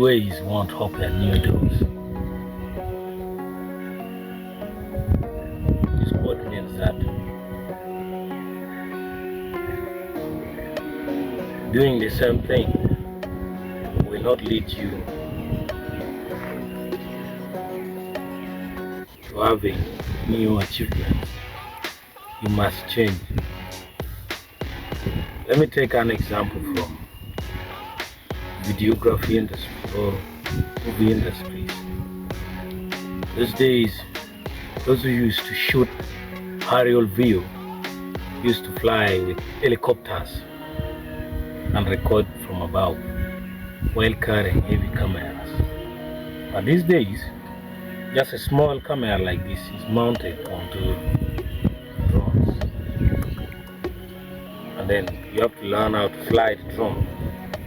ways won't open new doors. This quote means that doing the same thing will not lead you to having new achievements. You must change. Let me take an example from videography industry or movie industries. These days, those who used to shoot aerial view used to fly with helicopters and record from above while carrying heavy cameras. But these days, just a small camera like this is mounted onto drones. And then you have to learn how to fly the drone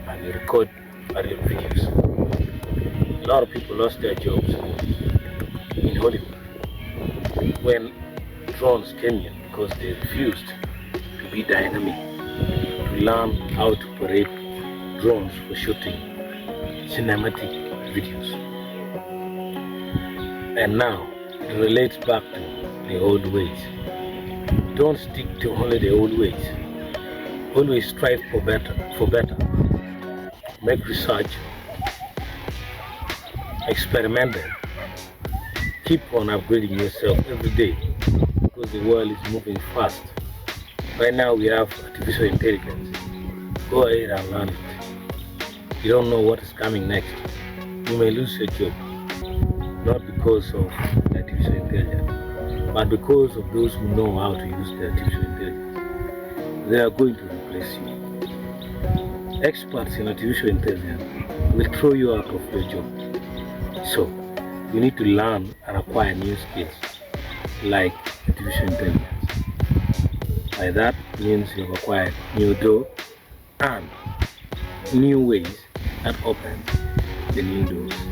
and you record aerial videos. A lot of people lost their jobs in Hollywood when drones came in because they refused to be dynamic, to learn how to operate drones for shooting cinematic videos. And now it relates back to the old ways. Don't stick to only the old ways. Always strive for better. Make research, experiment them. Keep on upgrading yourself every day because the world is moving fast. Right now we have artificial intelligence. Go ahead and learn it. You don't know what is coming next. You may lose your job, not because of artificial intelligence, but because of those who know how to use the artificial intelligence. They are going to replace you. Experts in artificial intelligence will throw you out of your job. So, you need to learn and acquire new skills like artificial intelligence. By that means you've acquired new doors and new ways that open the new doors.